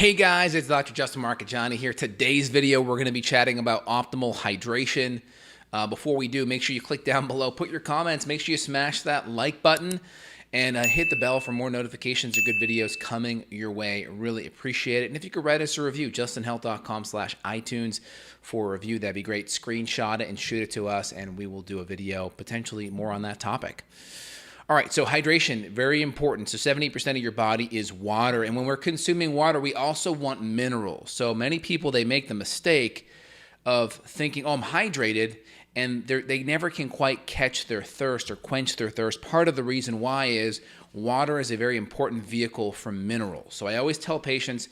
Hey guys, it's Dr. Justin Marcagiani here. Today's video, we're going to be chatting about optimal hydration. Before we do, make sure you click down below, put your comments, make sure you smash that like button, and hit the bell for more notifications of good videos coming your way. Really appreciate it. And if you could write us a review, justinhealth.com/iTunes for a review, that'd be great. Screenshot it and shoot it to us, and we will do a video potentially more on that topic. All right, so hydration, very important. So 70% of your body is water. And when we're consuming water, we also want minerals. So many people, they make the mistake of thinking, oh, I'm hydrated, and they never can quite catch their thirst or quench their thirst. Part of the reason why is water is a very important vehicle for minerals. So I always tell patients,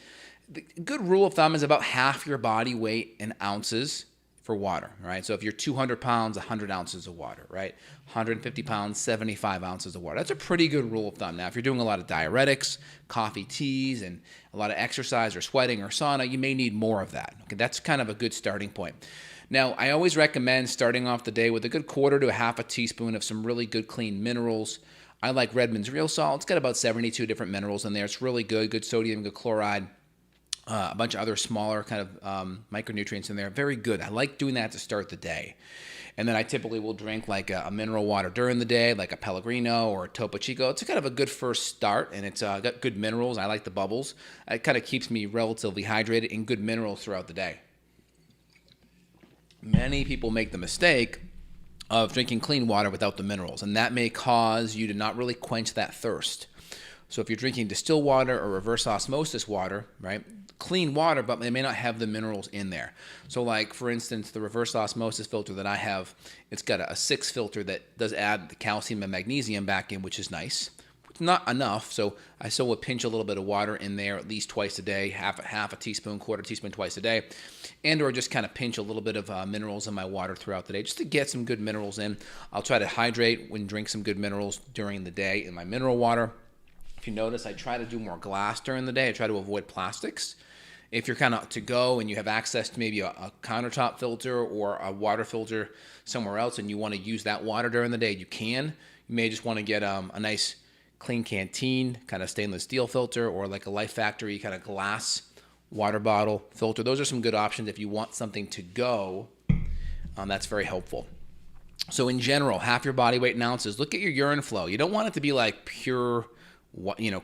the good rule of thumb is about half your body weight in ounces for water, right? So if you're 200 pounds, 100 ounces of water, right? 150 pounds, 75 ounces of water. That's a pretty good rule of thumb. Now, if you're doing a lot of diuretics, coffee, teas, and a lot of exercise or sweating or sauna, you may need more of that. Okay, that's kind of a good starting point. Now, I always recommend starting off the day with a good quarter to a half a teaspoon of some really good clean minerals. I like Redmond's Real Salt. It's got about 72 different minerals in there. It's really good, good sodium, good chloride. A bunch of other smaller kind of micronutrients in there. Very good. I like doing that to start the day. And then I typically will drink like a mineral water during the day, like a Pellegrino or a Topo Chico. It's kind of a good first start, and it's got good minerals. I like the bubbles. It kind of keeps me relatively hydrated and good minerals throughout the day. Many people make the mistake of drinking clean water without the minerals, and that may cause you to not really quench that thirst. So if you're drinking distilled water or reverse osmosis water, right, clean water, but they may not have the minerals in there. So like, for instance, the reverse osmosis filter that I have, it's got a 6 filter that does add the calcium and magnesium back in, which is nice. It's not enough, so I still would pinch a little bit of water in there at least twice a day, half a teaspoon, quarter teaspoon twice a day, and or just kind of pinch a little bit of minerals in my water throughout the day just to get some good minerals in. I'll try to hydrate and drink some good minerals during the day in my mineral water. If you notice, I try to do more glass during the day. I try to avoid plastics. If you're kind of to go and you have access to maybe a countertop filter or a water filter somewhere else and you want to use that water during the day, you can. You may just want to get a nice clean canteen, kind of stainless steel filter, or like a Life Factory kind of glass water bottle filter. Those are some good options if you want something to go. That's very helpful. So in general, half your body weight in ounces. Look at your urine flow. You don't want it to be like pure,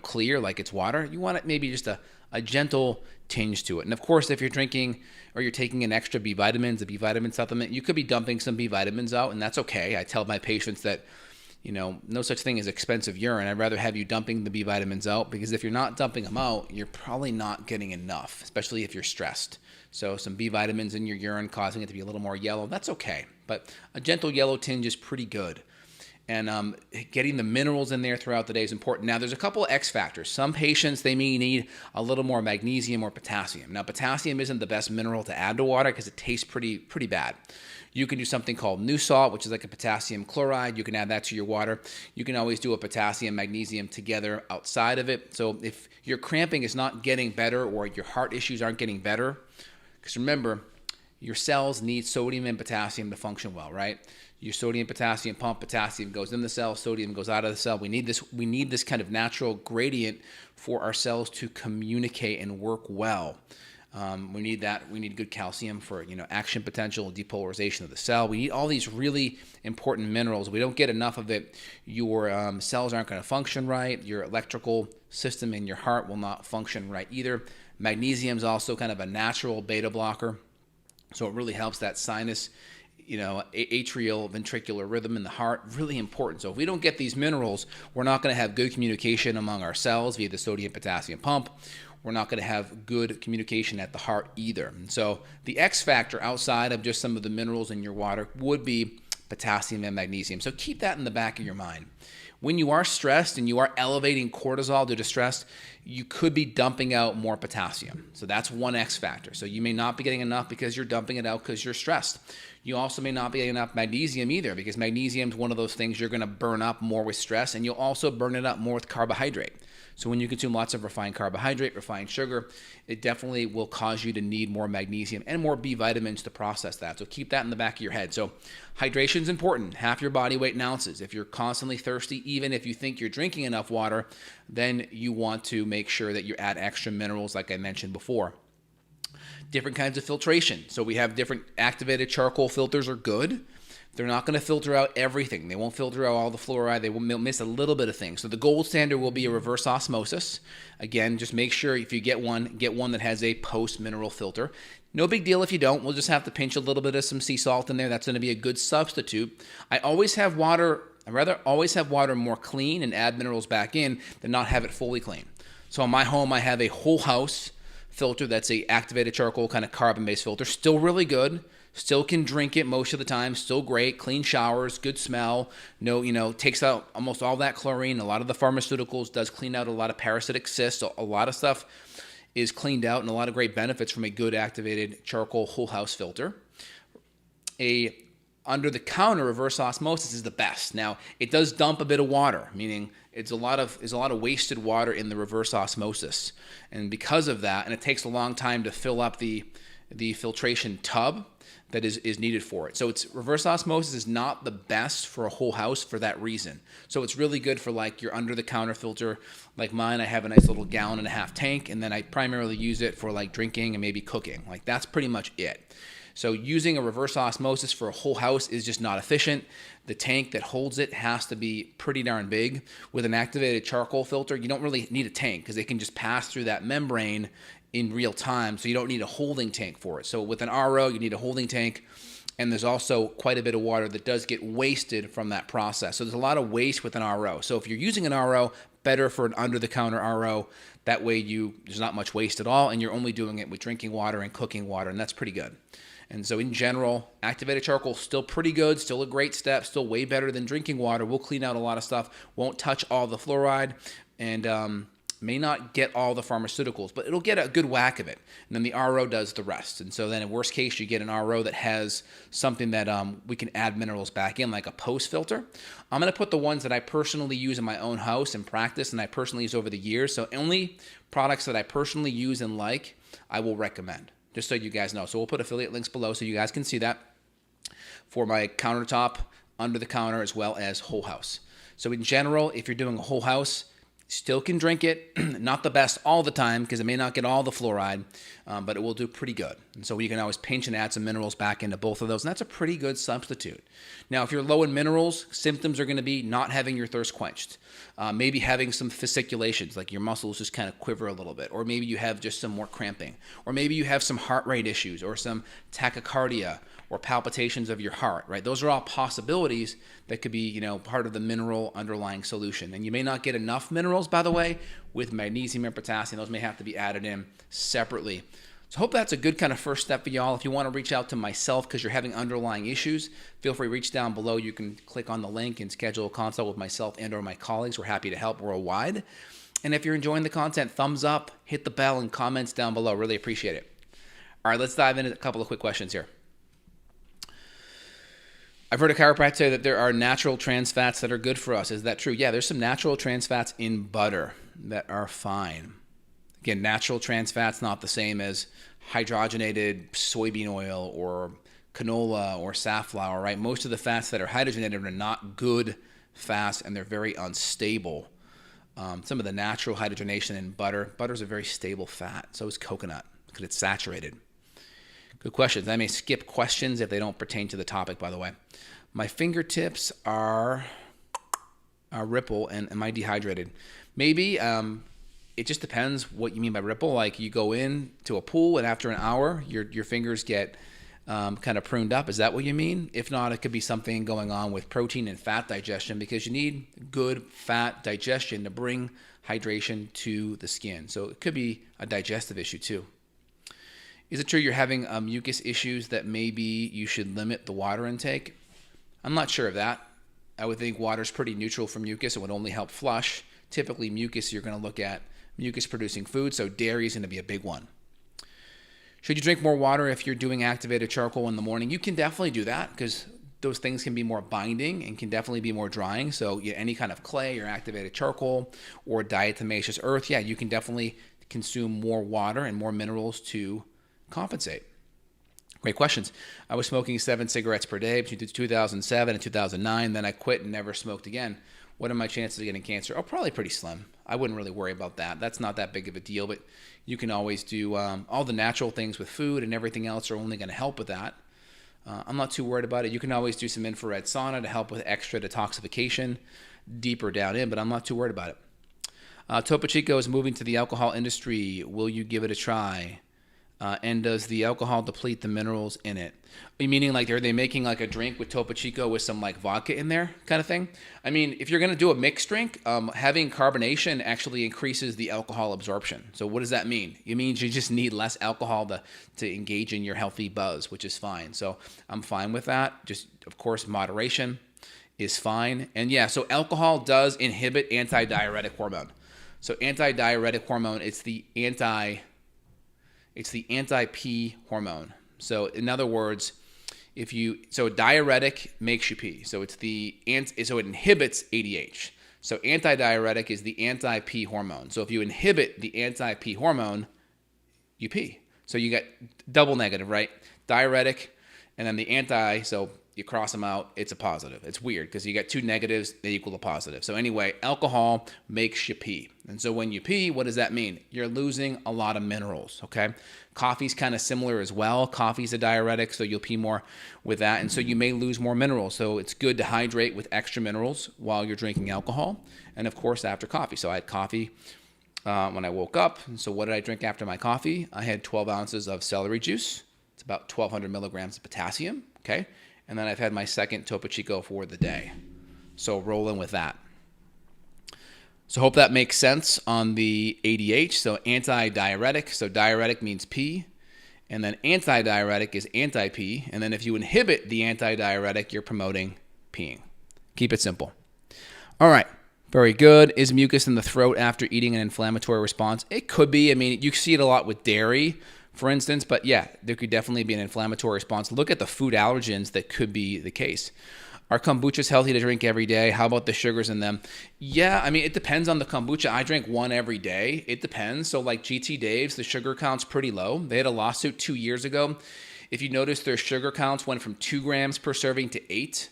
clear like it's water. You want it maybe just a gentle tinge to it. And of course, if you're drinking or you're taking an extra B vitamins, a B vitamin supplement, you could be dumping some B vitamins out, and that's okay. I tell my patients that, no such thing as expensive urine. I'd rather have you dumping the B vitamins out, because if you're not dumping them out, you're probably not getting enough, especially if you're stressed. So some B vitamins in your urine causing it to be a little more yellow, that's okay. But a gentle yellow tinge is pretty good. And getting the minerals in there throughout the day is important. Now, there's a couple of X factors. Some patients, they may need a little more magnesium or potassium. Now, potassium isn't the best mineral to add to water because it tastes pretty bad. You can do something called new salt, which is like a potassium chloride. You can add that to your water. You can always do a potassium, magnesium together outside of it. So if your cramping is not getting better or your heart issues aren't getting better, because remember, your cells need sodium and potassium to function well, right? Your sodium potassium pump, potassium goes in the cell, sodium goes out of the cell. We need this kind of natural gradient for our cells to communicate and work well. We need that. We need good calcium for action potential, depolarization of the cell. We need all these really important minerals. We don't get enough of it, your cells aren't going to function right. Your electrical system in your heart will not function right either. Magnesium is also kind of a natural beta blocker, so it really helps that sinus, atrial ventricular rhythm in the heart. Really important. So if we don't get these minerals, we're not going to have good communication among our cells via the sodium potassium pump. We're not going to have good communication at the heart either. And so the X factor outside of just some of the minerals in your water would be potassium and magnesium. So keep that in the back of your mind. When you are stressed and you are elevating cortisol due to stress, you could be dumping out more potassium. So that's one X factor. So you may not be getting enough because you're dumping it out because you're stressed. You also may not be getting enough magnesium either, because magnesium is one of those things you're going to burn up more with stress, and you'll also burn it up more with carbohydrate. So when you consume lots of refined carbohydrate, refined sugar, it definitely will cause you to need more magnesium and more B vitamins to process that. So keep that in the back of your head. So hydration is important. Half your body weight in ounces. If you're constantly thirsty, even if you think you're drinking enough water, then you want to make sure that you add extra minerals like I mentioned before. Different kinds of filtration. So we have different activated charcoal filters are good. They're not going to filter out everything. They won't filter out all the fluoride. They will miss a little bit of things. So the gold standard will be a reverse osmosis. Again, just make sure if you get one that has a post-mineral filter. No big deal if you don't. We'll just have to pinch a little bit of some sea salt in there. That's going to be a good substitute. I'd rather always have water more clean and add minerals back in than not have it fully clean. So in my home, I have a whole house filter that's a activated charcoal kind of carbon-based filter. Still really good. Still can drink it most of the time. Still great. Clean showers, good smell. No, takes out almost all that chlorine. A lot of the pharmaceuticals does clean out a lot of parasitic cysts. So a lot of stuff is cleaned out and a lot of great benefits from a good activated charcoal whole house filter. A under-the-counter reverse osmosis is the best. Now, it does dump a bit of water, meaning it's a lot of wasted water in the reverse osmosis. And because of that, and it takes a long time to fill up the filtration tub that is needed for it. So it's reverse osmosis is not the best for a whole house for that reason. So it's really good for like your under-the-counter filter. Like mine, I have a nice little 1.5 gallon tank, and then I primarily use it for like drinking and maybe cooking. Like that's pretty much it. So using a reverse osmosis for a whole house is just not efficient. The tank that holds it has to be pretty darn big. With an activated charcoal filter, you don't really need a tank because they can just pass through that membrane in real time, so you don't need a holding tank for it. So with an RO, you need a holding tank, and there's also quite a bit of water that does get wasted from that process. So there's a lot of waste with an RO. So if you're using an RO, better for an under-the-counter RO. That way there's not much waste at all, and you're only doing it with drinking water and cooking water, and that's pretty good. And so in general, activated charcoal still pretty good, still a great step, still way better than drinking water. Will clean out a lot of stuff, won't touch all the fluoride, and may not get all the pharmaceuticals, but it'll get a good whack of it. And then the RO does the rest. And so then in worst case, you get an RO that has something that we can add minerals back in, like a post filter. I'm going to put the ones that I personally use in my own house and practice, and I personally use over the years. So only products that I personally use and like, I will recommend, just so you guys know. So we'll put affiliate links below so you guys can see that for my countertop, under the counter, as well as whole house. So in general, if you're doing a whole house, still can drink it, not the best all the time because it may not get all the fluoride, but it will do pretty good. And so you can always pinch and add some minerals back into both of those, and that's a pretty good substitute. Now, if you're low in minerals, symptoms are going to be not having your thirst quenched, maybe having some fasciculations, like your muscles just kind of quiver a little bit, or maybe you have just some more cramping, or maybe you have some heart rate issues or some tachycardia or palpitations of your heart, right? Those are all possibilities that could be, part of the mineral underlying solution. And you may not get enough minerals, by the way, with magnesium and potassium. Those may have to be added in separately. So I hope that's a good kind of first step for y'all. If you want to reach out to myself because you're having underlying issues, feel free to reach down below. You can click on the link and schedule a consult with myself and or my colleagues. We're happy to help worldwide. And if you're enjoying the content, thumbs up, hit the bell, and comments down below. Really appreciate it. All right, let's dive into a couple of quick questions here. I've heard a chiropractor say that there are natural trans fats that are good for us. Is that true? Yeah, there's some natural trans fats in butter that are fine. Again, natural trans fats not the same as hydrogenated soybean oil or canola or safflower, right? Most of the fats that are hydrogenated are not good fats, and they're very unstable. Some of the natural hydrogenation in butter's a very stable fat. So is coconut because it's saturated. Good questions. I may skip questions if they don't pertain to the topic, by the way. My fingertips are ripple, and am I dehydrated? Maybe. It just depends what you mean by ripple. Like you go in to a pool, and after an hour, your fingers get kind of pruned up. Is that what you mean? If not, it could be something going on with protein and fat digestion, because you need good fat digestion to bring hydration to the skin. So it could be a digestive issue too. Is it true you're having mucus issues that maybe you should limit the water intake? I'm not sure of that. I would think water's pretty neutral for mucus. It would only help flush. Typically, mucus, you're going to look at mucus-producing food, so dairy is going to be a big one. Should you drink more water if you're doing activated charcoal in the morning? You can definitely do that because those things can be more binding and can definitely be more drying. So yeah, any kind of clay or activated charcoal or diatomaceous earth, yeah, you can definitely consume more water and more minerals to compensate. Great questions. I was smoking 7 cigarettes per day between 2007 and 2009. Then I quit and never smoked again. What are my chances of getting cancer? Oh, probably pretty slim. I wouldn't really worry about that. That's not that big of a deal, but you can always do all the natural things with food, and everything else are only going to help with that. I'm not too worried about it. You can always do some infrared sauna to help with extra detoxification deeper down in, but I'm not too worried about it. Topo Chico is moving to the alcohol industry. Will you give it a try? And does the alcohol deplete the minerals in it? Meaning, like, are they making like a drink with Topo Chico with some like vodka in there kind of thing? I mean, if you're going to do a mixed drink, having carbonation actually increases the alcohol absorption. So what does that mean? It means you just need less alcohol to engage in your healthy buzz, which is fine. So I'm fine with that. Just, of course, moderation is fine. And yeah, so alcohol does inhibit antidiuretic hormone. So antidiuretic hormone, it's the anti-pee hormone. So in other words, so diuretic makes you pee. So it inhibits ADH. So antidiuretic is the anti-pee hormone. So if you inhibit the anti-pee hormone, you pee. So you get double negative, right? Diuretic and then the anti, so you cross them out, it's a positive. It's weird because you get two negatives, they equal a positive. So anyway, alcohol makes you pee. And so when you pee, what does that mean? You're losing a lot of minerals, okay? Coffee's kind of similar as well. Coffee's a diuretic, so you'll pee more with that. And so you may lose more minerals. So it's good to hydrate with extra minerals while you're drinking alcohol. And of course, after coffee. So I had coffee when I woke up. And so what did I drink after my coffee? I had 12 ounces of celery juice. It's about 1,200 milligrams of potassium, okay? And then I've had my second Topo Chico for the day. So rolling with that. So hope that makes sense on the ADH. So anti-diuretic. So diuretic means pee. And then anti-diuretic is anti-pee. And then if you inhibit the anti-diuretic, you're promoting peeing. Keep it simple. All right. Very good. Is mucus in the throat after eating an inflammatory response? It could be. I mean, you see it a lot with dairy, for instance, but yeah, there could definitely be an inflammatory response. Look at the food allergens that could be the case. Are kombuchas healthy to drink every day? How about the sugars in them? Yeah, I mean, it depends on the kombucha. I drink one every day. It depends. So like GT Dave's, the sugar count's pretty low. They had a lawsuit 2 years ago. If you notice, their sugar counts went from 2 grams per serving to 8.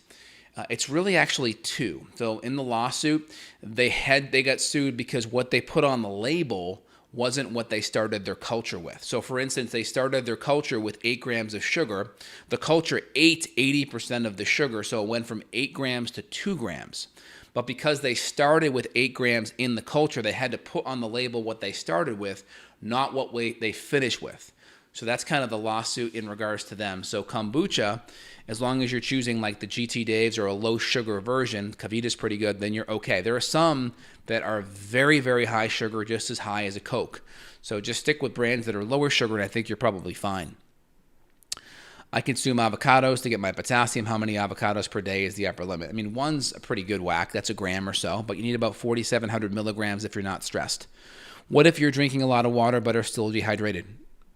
It's really actually 2. So in the lawsuit, they got sued because what they put on the label wasn't what they started their culture with. So for instance, they started their culture with 8 grams of sugar. The culture ate 80% of the sugar, so it went from 8 grams to 2 grams. But because they started with 8 grams in the culture, they had to put on the label what they started with, not what they finished with. So that's kind of the lawsuit in regards to them. So kombucha, as long as you're choosing like the GT Dave's or a low sugar version, Kavita's pretty good, then you're okay. There are some that are very, very high sugar, just as high as a Coke. So just stick with brands that are lower sugar, and I think you're probably fine. I consume avocados to get my potassium. How many avocados per day is the upper limit? I mean, one's a pretty good whack. That's a gram or so, but you need about 4,700 milligrams if you're not stressed. What if you're drinking a lot of water but are still dehydrated?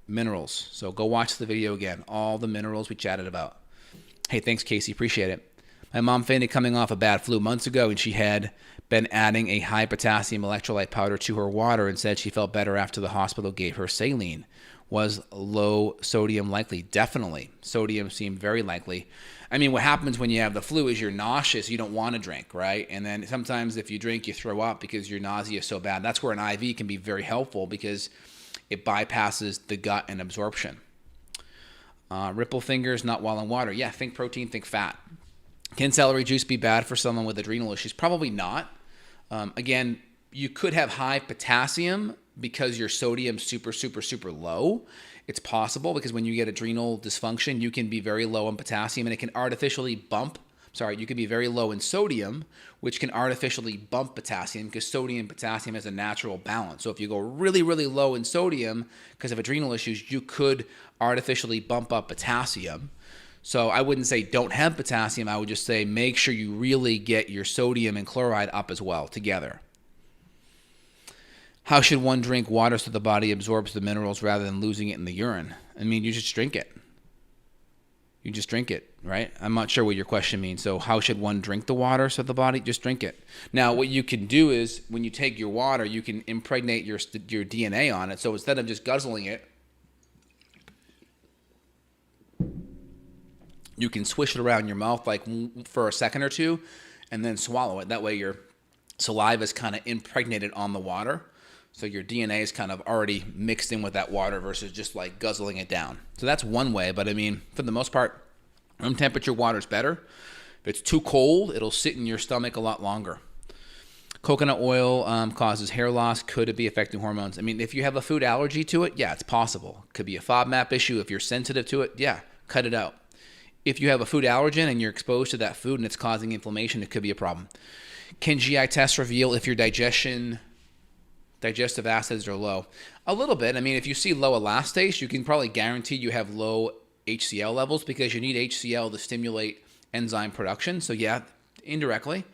Minerals. So go watch the video again. All the minerals we chatted about. Hey, thanks, Casey. Appreciate it. My mom fainted coming off a bad flu months ago, and she had been adding a high potassium electrolyte powder to her water and said she felt better after the hospital gave her saline. Was low sodium likely? Definitely. Sodium seemed very likely. I mean, what happens when you have the flu is you're nauseous. You don't want to drink, right? And then sometimes if you drink, you throw up because your nausea is so bad. That's where an IV can be very helpful because it bypasses the gut and absorption. Ripple fingers, not while in water. Yeah, think protein, think fat. Can celery juice be bad for someone with adrenal issues? Probably not. Again, you could have high potassium because your sodium's super, super, super low. It's possible because when you get adrenal dysfunction, you can be very low in potassium and it can artificially you could be very low in sodium, which can artificially bump potassium because sodium and potassium has a natural balance. So if you go really, really low in sodium because of adrenal issues, you could artificially bump up potassium. So I wouldn't say don't have potassium. I would just say make sure you really get your sodium and chloride up as well together. How should one drink water so the body absorbs the minerals rather than losing it in the urine? I mean, you just drink it. You just drink it, right? I'm not sure what your question means. So how should one drink the water? So the body, just drink it. Now, what you can do is when you take your water, you can impregnate your DNA on it. So instead of just guzzling it, you can swish it around your mouth like for a second or two and then swallow it. That way your saliva is kind of impregnated on the water. So your DNA is kind of already mixed in with that water versus just like guzzling it down. So that's one way. But I mean, for the most part, room temperature water is better. If it's too cold, it'll sit in your stomach a lot longer. Coconut oil causes hair loss. Could it be affecting hormones? I mean, if you have a food allergy to it, yeah, it's possible. Could be a FODMAP issue. If you're sensitive to it, yeah, cut it out. If you have a food allergen and you're exposed to that food and it's causing inflammation, it could be a problem. Can GI tests reveal if your digestive acids are low? A little bit. I mean, if you see low elastase, you can probably guarantee you have low HCl levels because you need HCl to stimulate enzyme production. So yeah, indirectly.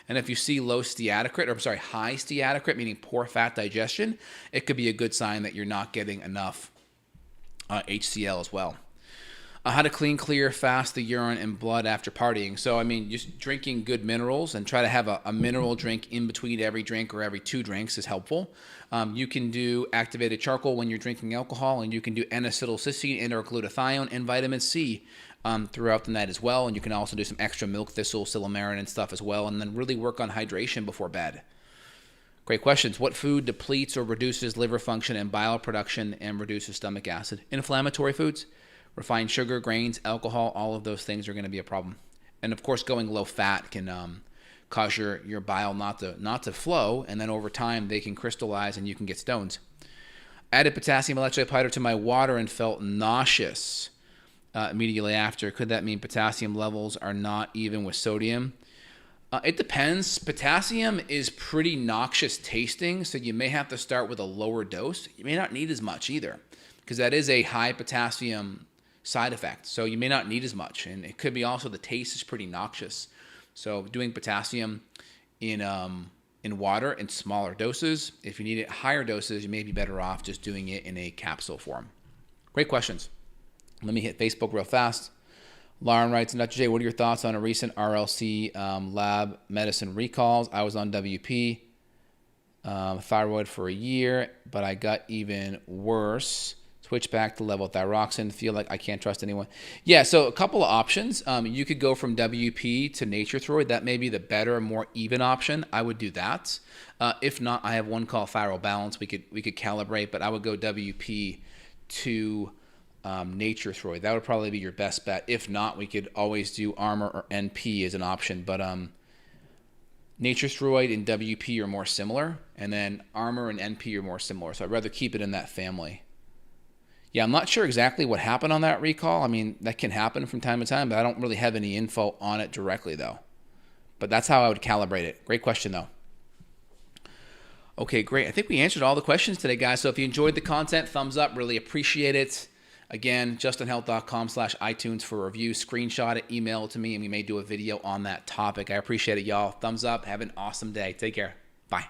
And if you see high steatocrit, meaning poor fat digestion, it could be a good sign that you're not getting enough HCl as well. How to clear, fast the urine and blood after partying. So, I mean, just drinking good minerals and try to have a mineral drink in between every drink or every 2 drinks is helpful. You can do activated charcoal when you're drinking alcohol, and you can do N-acetylcysteine and or glutathione and vitamin C throughout the night as well. And you can also do some extra milk thistle, silymarin and stuff as well, and then really work on hydration before bed. Great questions. What food depletes or reduces liver function and bile production and reduces stomach acid? Inflammatory foods. Refined sugar, grains, alcohol, all of those things are going to be a problem. And of course, going low fat can cause your bile not to flow, and then over time they can crystallize and you can get stones. Added potassium electrolyte powder to my water and felt nauseous immediately after. Could that mean potassium levels are not even with sodium? It depends. Potassium is pretty noxious tasting, so you may have to start with a lower dose. You may not need as much either, because that is a high potassium side effect. So you may not need as much, and it could be also the taste is pretty noxious. So doing potassium in water in smaller doses. If you need it higher doses, you may be better off just doing it in a capsule form. Great questions. Let me hit Facebook real fast. Lauren writes, Dr. J, what are your thoughts on a recent RLC lab medicine recalls? I was on WP thyroid for a year, but I got even worse. Switch back to levothyroxine. Feel like I can't trust anyone. Yeah, so a couple of options. You could go from WP to Nature-Throid. That may be the better, more even option. I would do that. If not, I have one called Thyro Balance. We could calibrate, but I would go WP to Nature-Throid. That would probably be your best bet. If not, we could always do Armor or NP as an option. But Nature-Throid and WP are more similar, and then Armor and NP are more similar. So I'd rather keep it in that family. Yeah, I'm not sure exactly what happened on that recall. I mean, that can happen from time to time, but I don't really have any info on it directly, though. But that's how I would calibrate it. Great question, though. Okay, great. I think we answered all the questions today, guys. So if you enjoyed the content, thumbs up. Really appreciate it. Again, justinhealth.com/iTunes for a review. Screenshot it, email it to me, and we may do a video on that topic. I appreciate it, y'all. Thumbs up. Have an awesome day. Take care. Bye.